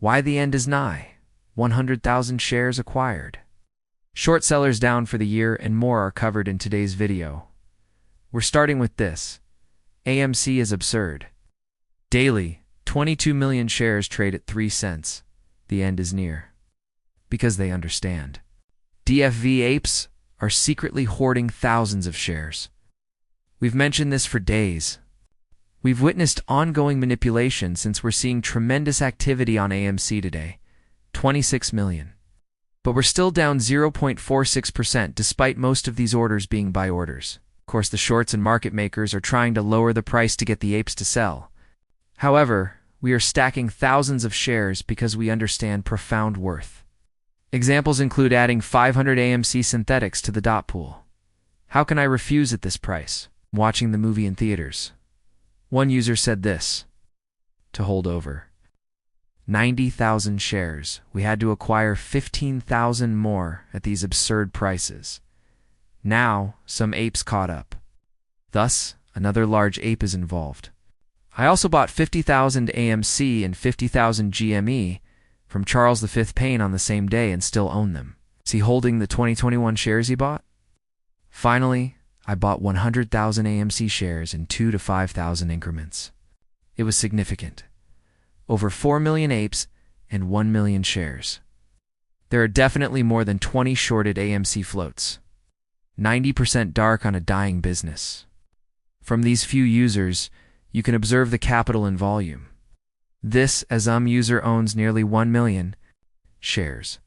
Why the end is nigh. 100,000 shares acquired. Short sellers down for the year and more are covered in today's video. We're starting with this. AMC is absurd. Daily, 22 million shares trade at 3 cents. The end is near. Because they understand. DFV apes are secretly hoarding thousands of shares. We've mentioned this for days. We've witnessed ongoing manipulation since we're seeing tremendous activity on AMC today, 26 million. But we're still down 0.46% despite most of these orders being buy orders. Of course, the shorts and market makers are trying to lower the price to get the apes to sell. However, we are stacking thousands of shares because we understand profound worth. Examples include adding 500 AMC synthetics to the dot pool. How can I refuse at this price? Watching the movie in theaters. One user said this. To hold over 90,000 shares, we had to acquire 15,000 more at these absurd prices. Now, some apes caught up. Thus, another large ape is involved. I also bought 50,000 AMC and 50,000 GME from Charles V. Payne on the same day and still own them. Is he holding the 2021 shares he bought? Finally, I bought 100,000 AMC shares in 2,000 to 5,000 increments. It was significant. Over 4 million apes and 1 million shares. There are definitely more than 20 shorted AMC floats. 90% dark on a dying business. From these few users, you can observe the capital and volume. This user owns nearly 1 million shares.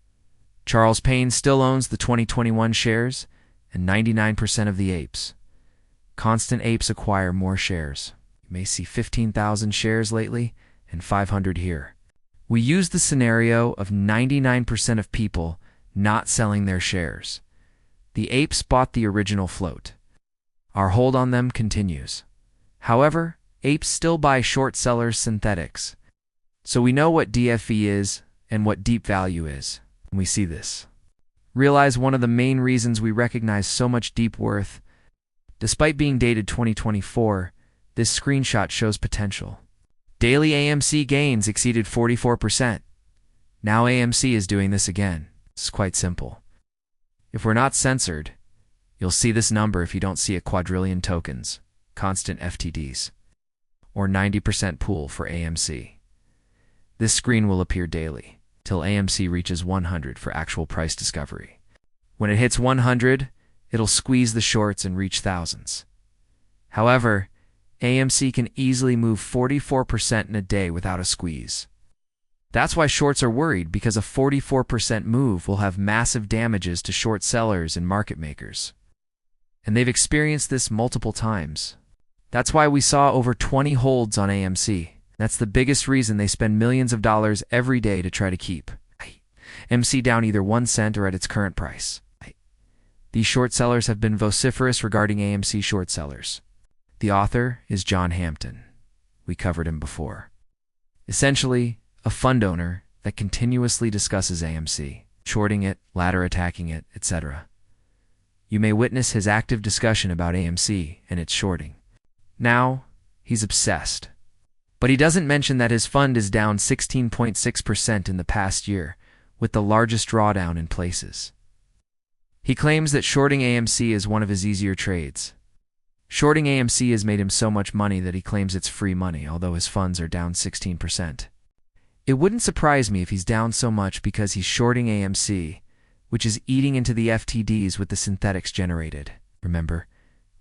Charles Payne still owns the 2021 shares and 99% of the apes. Constant apes acquire more shares. You may see 15,000 shares lately and 500 here. We use the scenario of 99% of people not selling their shares. The apes bought the original float. Our hold on them continues. However, apes still buy short sellers' synthetics. So we know what DFV is and what deep value is. And we see this. Realize one of the main reasons we recognize so much deep worth. Despite being dated 2024, this screenshot shows potential. Daily AMC gains exceeded 44%. Now AMC is doing this again. It's quite simple. If we're not censored, you'll see this number if you don't see a quadrillion tokens, constant FTDs, or 90% pool for AMC. This screen will appear daily, till AMC reaches 100 for actual price discovery. When it hits 100, it'll squeeze the shorts and reach thousands. However, AMC can easily move 44% in a day without a squeeze. That's why shorts are worried, because a 44% move will have massive damages to short sellers and market makers. And they've experienced this multiple times. That's why we saw over 20 holds on AMC. That's the biggest reason they spend millions of dollars every day to try to keep AMC down either 1 cent or at its current price. These short sellers have been vociferous regarding AMC short sellers. The author is John Hampton. We covered him before. Essentially, a fund owner that continuously discusses AMC, shorting it, ladder attacking it, etc. You may witness his active discussion about AMC and its shorting. Now, he's obsessed. But he doesn't mention that his fund is down 16.6% in the past year, with the largest drawdown in places. He claims that shorting AMC is one of his easier trades. Shorting AMC has made him so much money that he claims it's free money, although his funds are down 16%. It wouldn't surprise me if he's down so much because he's shorting AMC, which is eating into the FTDs with the synthetics generated. Remember,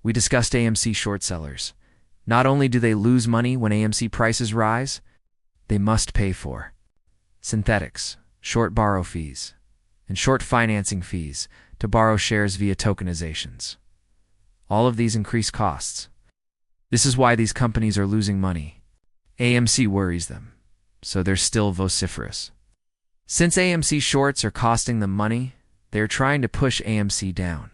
we discussed AMC short sellers. Not only do they lose money when AMC prices rise, they must pay for synthetics, short borrow fees, and short financing fees to borrow shares via tokenizations. All of these increase costs. This is why these companies are losing money. AMC worries them, so they're still vociferous. Since AMC shorts are costing them money, they're trying to push AMC down.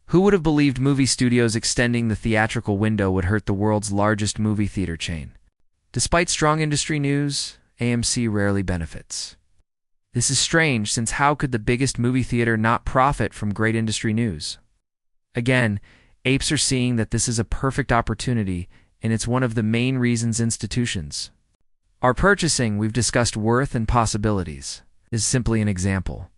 Who would have believed movie studios extending the theatrical window would hurt the world's largest movie theater chain? Despite strong industry news, AMC rarely benefits. This is strange, since how could the biggest movie theater not profit from great industry news? Again, apes are seeing that this is a perfect opportunity, and it's one of the main reasons institutions Our purchasing, we've discussed worth and possibilities, is simply an example.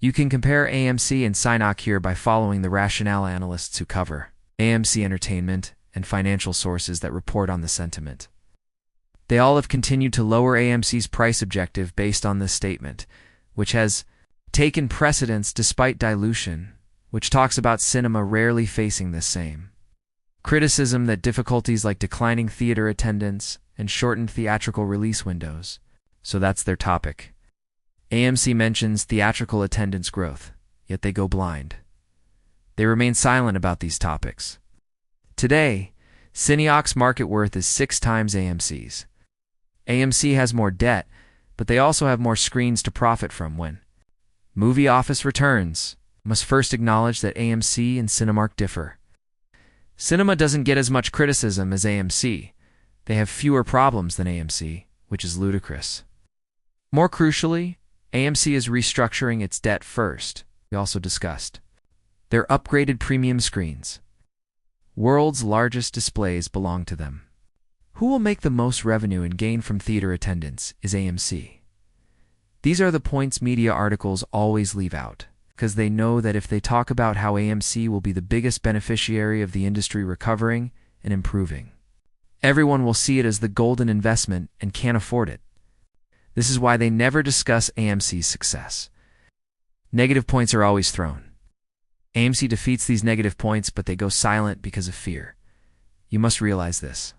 You can compare AMC and Sinach here by following the rationale analysts who cover AMC Entertainment and financial sources that report on the sentiment. They all have continued to lower AMC's price objective based on this statement, which has taken precedence despite dilution, which talks about cinema rarely facing the same criticism that difficulties like declining theater attendance and shortened theatrical release windows. So that's their topic. AMC mentions theatrical attendance growth, yet they go blind. They remain silent about these topics. Today, Cineox's market worth is 6 times AMC's. AMC has more debt, but they also have more screens to profit from when movie office returns. Must first acknowledge that AMC and Cinemark differ. Cinema doesn't get as much criticism as AMC. They have fewer problems than AMC, which is ludicrous. More crucially, AMC is restructuring its debt first. We also discussed their upgraded premium screens. World's largest displays belong to them. Who will make the most revenue and gain from theater attendance is AMC. These are the points media articles always leave out, because they know that if they talk about how AMC will be the biggest beneficiary of the industry recovering and improving, everyone will see it as the golden investment and can't afford it. This is why they never discuss AMC's success. Negative points are always thrown. AMC defeats these negative points, but they go silent because of fear. You must realize this.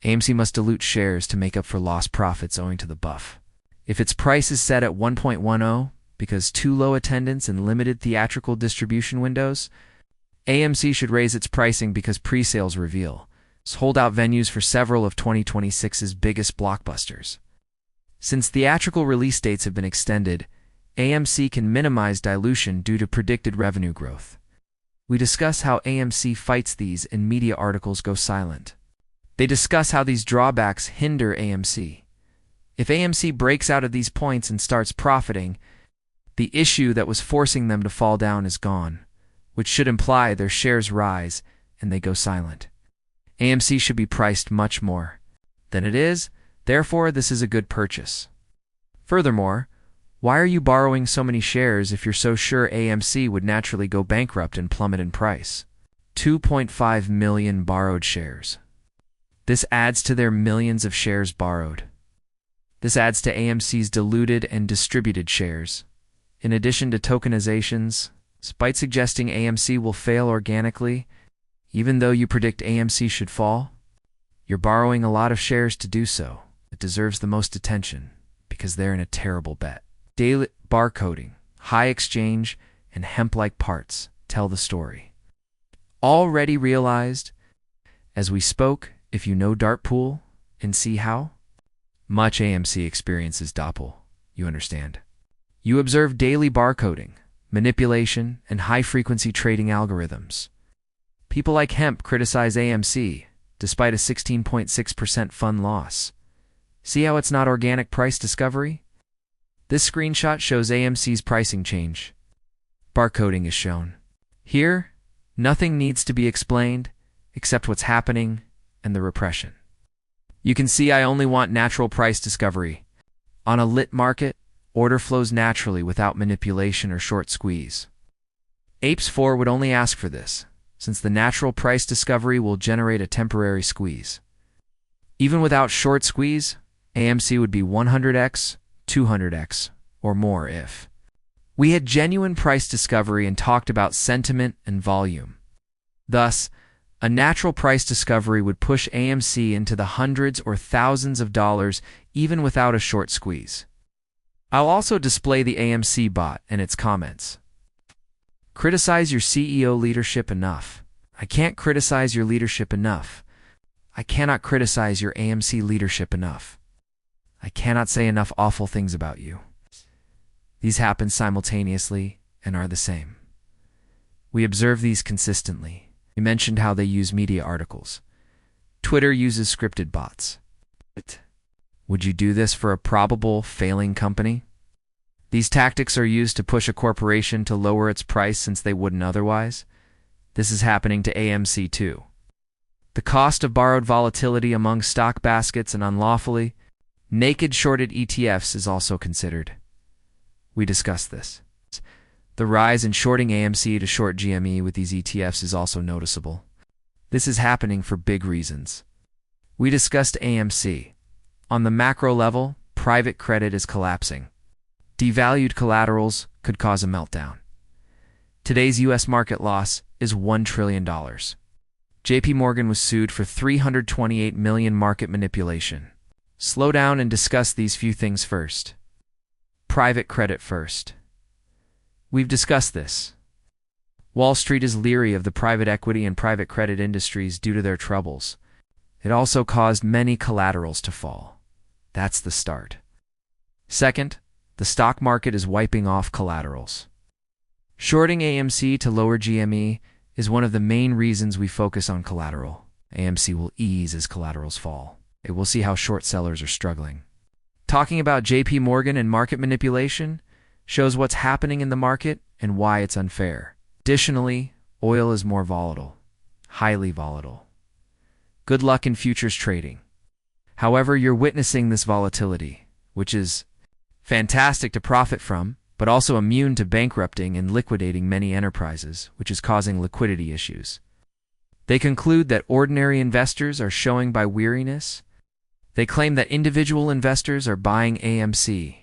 AMC must dilute shares to make up for lost profits owing to the buff. If its price is set at 1.10 because too low attendance and limited theatrical distribution windows, AMC should raise its pricing because pre-sales reveal holdout venues for several of 2026's biggest blockbusters. Since theatrical release dates have been extended, AMC can minimize dilution due to predicted revenue growth. We discuss how AMC fights these and media articles go silent. They discuss how these drawbacks hinder AMC. If AMC breaks out of these points and starts profiting, the issue that was forcing them to fall down is gone, which should imply their shares rise and they go silent. AMC should be priced much more than it is, therefore this is a good purchase. Furthermore, why are you borrowing so many shares if you're so sure AMC would naturally go bankrupt and plummet in price? 2.5 million borrowed shares. This adds to their millions of shares borrowed. This adds to AMC's diluted and distributed shares. In addition to tokenizations, despite suggesting AMC will fail organically, even though you predict AMC should fall, you're borrowing a lot of shares to do so. It deserves the most attention because they're in a terrible bet. Daily barcoding, high exchange, and hemp-like parts tell the story. Already realized, as we spoke, if you know dart pool and see how much AMC experiences doppel, you understand. You observe daily barcoding, manipulation, and high-frequency trading algorithms. People like Hemp criticize AMC, despite a 16.6% fund loss. See how it's not organic price discovery? This screenshot shows AMC's pricing change. Barcoding is shown. Here, nothing needs to be explained except what's happening and the repression. You can see I only want natural price discovery. On a lit market, order flows naturally without manipulation or short squeeze. APES 4 would only ask for this, since the natural price discovery will generate a temporary squeeze. Even without short squeeze, AMC would be 100x, 200x, or more if we had genuine price discovery and talked about sentiment and volume. Thus, a natural price discovery would push AMC into the hundreds or thousands of dollars even without a short squeeze. I'll also display the AMC bot and its comments. Criticize your CEO leadership enough. I can't criticize your leadership enough. I cannot criticize your AMC leadership enough. I cannot say enough awful things about you. These happen simultaneously and are the same. We observe these consistently. We mentioned how they use media articles. Twitter uses scripted bots. Would you do this for a probable failing company? These tactics are used to push a corporation to lower its price since they wouldn't otherwise. This is happening to AMC too. The cost of borrowed volatility among stock baskets and unlawfully Naked shorted ETFs is also considered. We discussed this. The rise in shorting AMC to short GME with these ETFs is also noticeable. This is happening for big reasons. We discussed AMC. On the macro level, private credit is collapsing. Devalued collaterals could cause a meltdown. Today's U.S. market loss is $1 trillion. JP Morgan was sued for $328 million market manipulation. Slow down and discuss these few things first. Private credit first. We've discussed this. Wall Street is leery of the private equity and private credit industries due to their troubles. It also caused many collaterals to fall. That's the start. Second, the stock market is wiping off collaterals. Shorting AMC to lower GME is one of the main reasons we focus on collateral. AMC will ease as collaterals fall. It will see how short sellers are struggling. Talking about JP Morgan and market manipulation shows what's happening in the market and why it's unfair. Additionally, oil is more volatile, highly volatile. Good luck in futures trading. However, you're witnessing this volatility, which is fantastic to profit from, but also immune to bankrupting and liquidating many enterprises, which is causing liquidity issues. They conclude that ordinary investors are showing by weariness. They claim that individual investors are buying AMC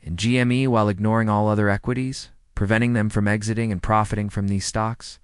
and GME while ignoring all other equities, preventing them from exiting and profiting from these stocks.